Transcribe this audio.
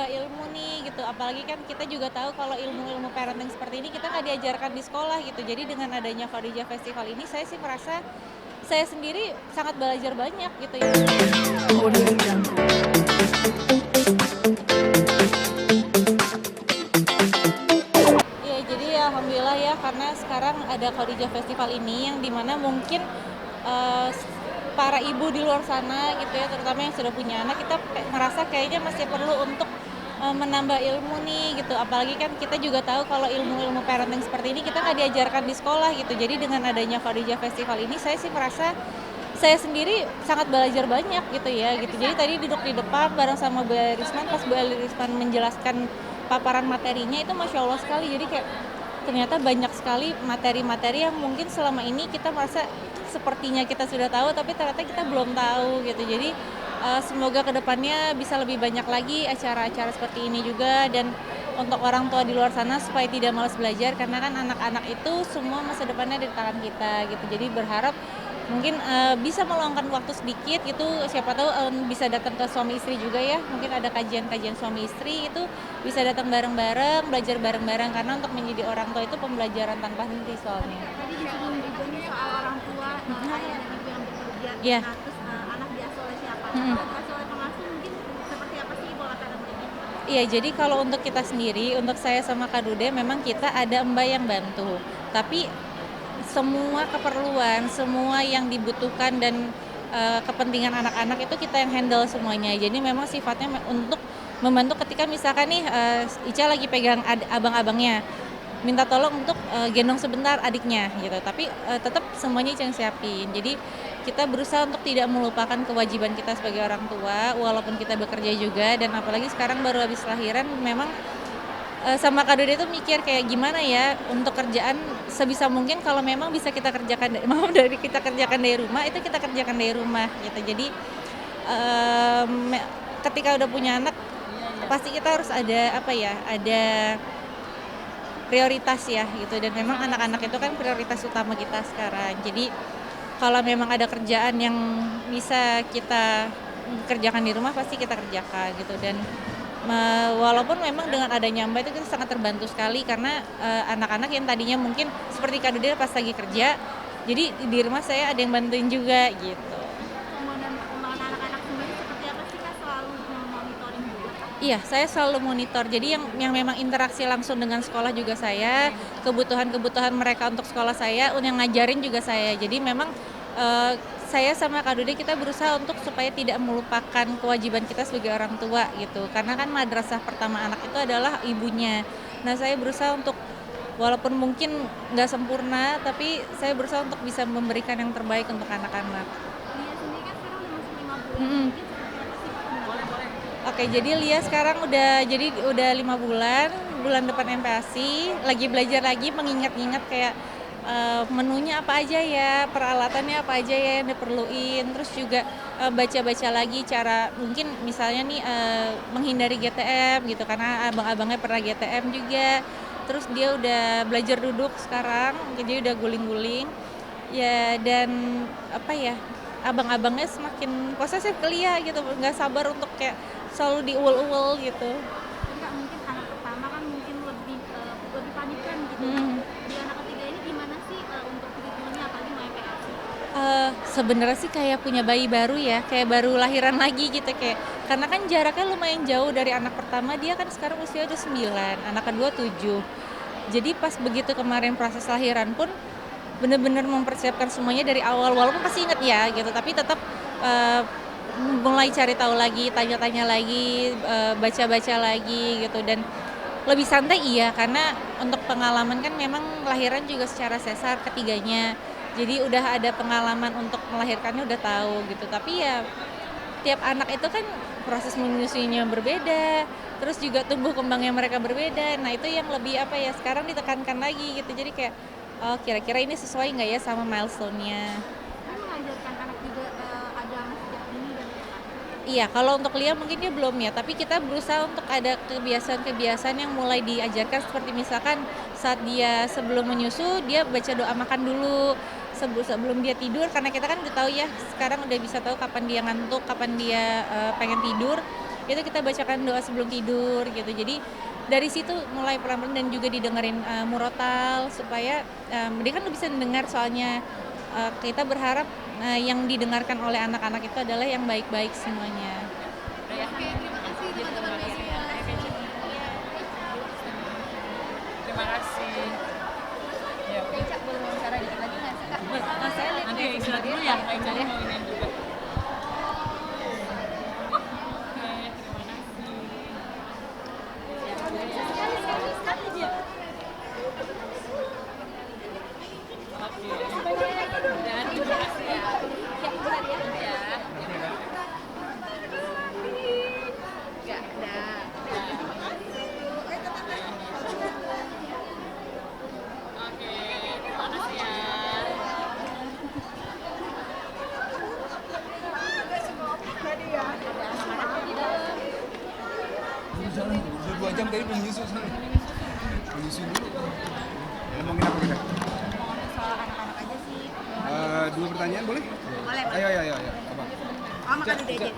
menambah ilmu nih gitu. Apalagi kan kita juga tahu kalau ilmu-ilmu parenting seperti ini kita nggak diajarkan di sekolah gitu. Jadi dengan adanya Khadijah Festival ini saya sih merasa saya sendiri sangat belajar banyak gitu ya. Iya, jadi alhamdulillah ya karena sekarang ada Khadijah Festival ini yang dimana mungkin para ibu di luar sana gitu ya, terutama yang sudah punya anak, kita merasa kayaknya masih perlu untuk menambah ilmu nih gitu. Apalagi kan kita juga tahu kalau ilmu-ilmu parenting seperti ini kita nggak diajarkan di sekolah gitu. Jadi dengan adanya Khadijah Festival ini saya sih merasa saya sendiri sangat belajar banyak gitu ya gitu. Jadi tadi duduk di depan bareng sama Bu Risman, pas Bu Risman menjelaskan paparan materinya itu Masya Allah sekali. Jadi kayak ternyata banyak sekali materi-materi yang mungkin selama ini kita merasa sepertinya kita sudah tahu, tapi ternyata kita belum tahu gitu. Jadi semoga kedepannya bisa lebih banyak lagi acara-acara seperti ini juga, dan untuk orang tua di luar sana supaya tidak malas belajar, karena kan anak-anak itu semua masa depannya di tangan kita gitu. Jadi berharap mungkin bisa meluangkan waktu sedikit gitu, siapa tahu bisa datang ke suami istri juga ya, mungkin ada kajian-kajian suami istri itu bisa datang bareng-bareng, belajar bareng-bareng, karena untuk menjadi orang tua itu pembelajaran tanpa henti soalnya. Tadi disinggung juga nih soal orang tua, ayah dan ibu yang bekerja. Iya. Nah, terus anak diasuh oleh siapa? Nah, Mhm. kalau diasuh oleh pengasuh mungkin seperti apa sih pola parentingnya? Iya, jadi kalau untuk kita sendiri, untuk saya sama Kak Dude memang kita ada mbak yang bantu. Tapi semua keperluan, semua yang dibutuhkan dan kepentingan anak-anak itu kita yang handle semuanya. Jadi memang sifatnya untuk membantu ketika misalkan nih Ica lagi pegang abang-abangnya, minta tolong untuk gendong sebentar adiknya gitu. Tapi tetap semuanya Ica yang siapin. Jadi kita berusaha untuk tidak melupakan kewajiban kita sebagai orang tua walaupun kita bekerja juga, dan apalagi sekarang baru habis lahiran memang sama Kak Dede tuh mikir kayak gimana ya untuk kerjaan sebisa mungkin kalau memang bisa kita kerjakan maaf dari kita kerjakan dari rumah, itu kita kerjakan dari rumah gitu. Jadi ketika udah punya anak pasti kita harus ada apa ya, ada prioritas ya gitu, dan memang anak-anak itu kan prioritas utama kita sekarang. Jadi kalau memang ada kerjaan yang bisa kita kerjakan di rumah pasti kita kerjakan gitu, dan walaupun memang dengan adanya Mbak itu kita sangat terbantu sekali karena anak-anak yang tadinya mungkin seperti Kak Dude pas lagi kerja, jadi di rumah saya ada yang bantuin juga gitu. Pertumbuhan dan perkembangan anak-anak sendiri seperti apa sih Kak? Selalu memonitoring juga Kak? Iya, saya selalu monitor. Jadi yang memang interaksi langsung dengan sekolah juga saya, kebutuhan-kebutuhan mereka untuk sekolah saya, yang ngajarin juga saya. Jadi memang saya sama Kak Dude kita berusaha untuk supaya tidak melupakan kewajiban kita sebagai orang tua gitu. Karena kan madrasah pertama anak itu adalah ibunya. Nah, saya berusaha untuk walaupun mungkin nggak sempurna, tapi saya berusaha untuk bisa memberikan yang terbaik untuk anak-anak. Dia sendiri kan sekarang udah masuk 5 bulan. Mhm. Mungkin seperti apa sih perkembangannya? Oke, jadi Lia sekarang udah 5 bulan, bulan depan MPASI, lagi belajar lagi mengingat-ingat kayak menunya apa aja ya, peralatannya apa aja ya yang diperluin, terus juga baca-baca lagi cara mungkin misalnya nih menghindari GTM gitu karena abang-abangnya pernah GTM juga. Terus dia udah belajar duduk sekarang, jadi udah guling-guling. Ya dan apa ya, abang-abangnya semakin posesif ke Lia gitu, nggak sabar untuk kayak selalu diuel-uel gitu. Kan Kak, mungkin anak pertama kan mungkin lebih lebih panikan gitu. Nah, Mhm. di anak ketiga ini gimana sih untuk treatment-nya apalagi mau MPASI? Sebenarnya sih kayak punya bayi baru ya, kayak baru lahiran lagi gitu, kayak karena kan jaraknya lumayan jauh dari anak pertama, dia kan sekarang usia udah 9, anak kedua 7. Jadi pas begitu kemarin proses lahiran pun bener-bener mempersiapkan semuanya dari awal, walaupun pasti inget ya gitu, tapi tetap eee, mulai cari tahu lagi, tanya-tanya lagi, baca-baca lagi gitu, dan lebih santai iya, karena untuk pengalaman kan memang lahiran juga secara sesar ketiganya. Jadi udah ada pengalaman untuk melahirkannya udah tahu gitu. Tapi ya tiap anak itu kan proses menyusuinya berbeda, terus juga tumbuh kembangnya mereka berbeda. Nah, itu yang lebih apa ya, sekarang ditekankan lagi gitu. Jadi kayak, oh kira-kira ini sesuai nggak ya sama milestone-nya. Kan mengajarkan anak juga agama sejak dini dan apa? Iya, kalau untuk Lia mungkin dia belum ya, tapi kita berusaha untuk ada kebiasaan-kebiasaan yang mulai diajarkan, seperti misalkan saat dia sebelum menyusu, dia baca doa makan dulu sebelum dia tidur, karena kita kan udah tahu ya, sekarang udah bisa tahu kapan dia ngantuk, kapan dia pengen tidur. itu kita bacakan doa sebelum tidur gitu. Jadi dari situ mulai pelan-pelan dan juga didengerin murotal supaya dia kan bisa mendengar, soalnya kita berharap yang didengarkan oleh anak-anak itu adalah yang baik-baik semuanya. Oke, terima kasih teman-teman media. Terima kasih. Ya, Cak, boleh wawancara dikit lagi nggak sih, Kak? Saya lihat nanti istirahat dulu ya, Kak Ica mau ini juga. Oke, terima kasih. Oke. Dan terima kasih ya. Ya. Nggak ada. Oke, terima kasih ya. Udah 2 jam tadi belum nyusul sana. Nyusul dulu. Ngomongin apa kita? Ngomongin soal anak-anak aja sih. 2 pertanyaan boleh? Boleh, Pak. Ayo. Apa? Oh, makan Cak, di Cak.